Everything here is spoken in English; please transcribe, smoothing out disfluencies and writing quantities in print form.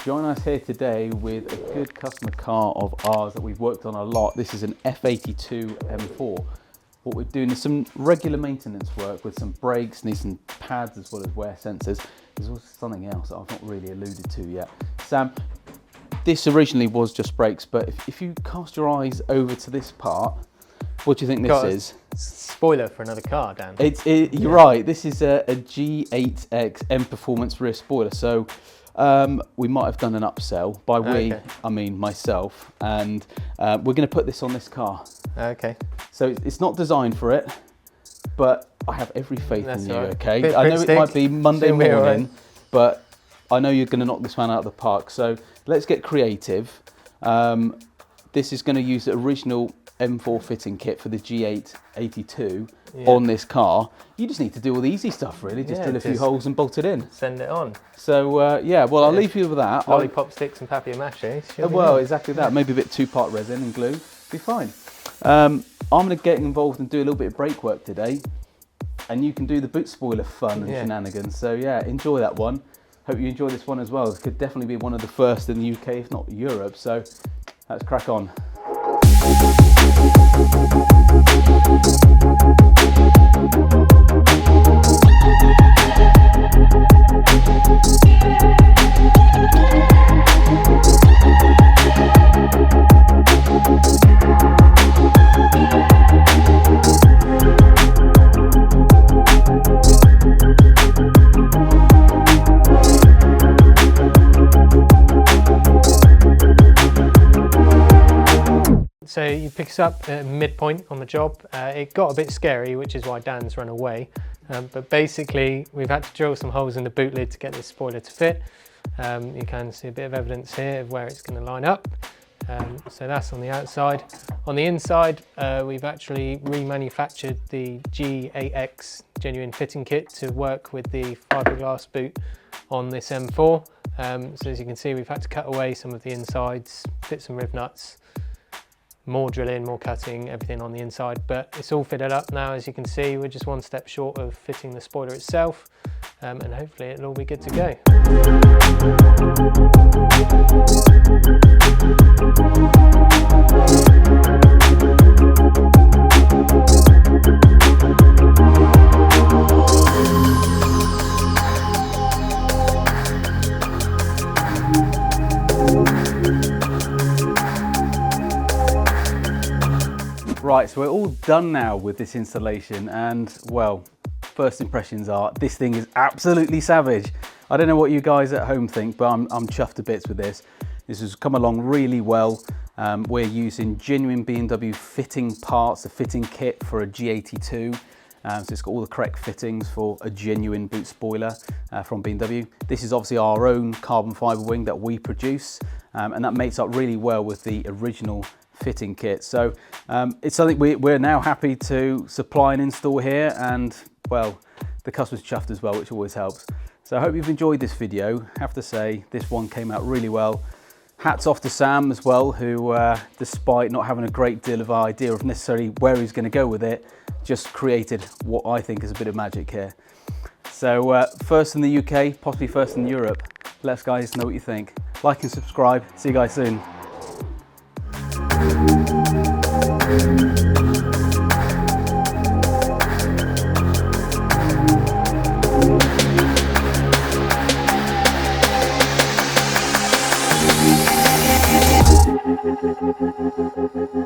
join us here today with a good customer car of ours that we've worked on a lot. This is an F82 M4. What we're doing is some regular maintenance work with some brakes, need some pads as well as wear sensors. There's also something else that I've not really alluded to yet. Sam, this originally was just brakes, but if you cast your eyes over to this part, what do you think this is? Spoiler for another car, Dan. You're right, this is a G8X M Performance rear spoiler. So we might have done an upsell. By we, I mean myself, and we're going to put this on this car. Okay. So it's not designed for it, but I have every faith in you, right. okay? I know it might be Monday morning, but I know you're going to knock this one out of the park. So let's get creative. This is going to use the original M4 fitting kit for the G882 on this car. You just need to do all the easy stuff, really. Just drill a few holes and bolt it in. Send it on. So yeah, well, I'll leave you with that. Lollipop sticks and papier-mâché. Well, exactly that. Maybe a bit two-part resin and glue. Be fine. I'm going to get involved and do a little bit of brake work today, and you can do the boot spoiler fun and shenanigans. So yeah, enjoy that one. Hope you enjoy this one as well. It could definitely be one of the first in the UK, if not Europe. So let's crack on. So you pick us up at midpoint on the job. It got a bit scary, which is why Dan's run away. But basically, we've had to drill some holes in the boot lid to get this spoiler to fit. You can see a bit of evidence here of where it's going to line up. So that's on the outside. On the inside, we've actually remanufactured the G8X genuine fitting kit to work with the fiberglass boot on this M4. So as you can see, we've had to cut away some of the insides, fit some riv nuts, more drilling, more cutting, everything on the inside, but it's all fitted up now. As you can see, we're just one step short of fitting the spoiler itself, and hopefully it'll all be good to go. Right, so we're all done now with this installation, and well, first impressions are this thing is absolutely savage. I don't know what you guys at home think, but I'm chuffed to bits with this. This has come along really well. We're using genuine BMW fitting parts, a fitting kit for a G82. So it's got all the correct fittings for a genuine boot spoiler from BMW. This is obviously our own carbon fiber wing that we produce, and that mates up really well with the original fitting kit. So it's something we're now happy to supply and install here, and well, the customer's chuffed as well, which always helps. So I hope you've enjoyed this video. I have to say this one came out really well. Hats off to Sam as well, who despite not having a great deal of idea of necessarily where he's going to go with it, just created what I think is a bit of magic here. So first in the UK, possibly first in Europe. Let us guys know what you think. Like and subscribe. See you guys soon. Thank you.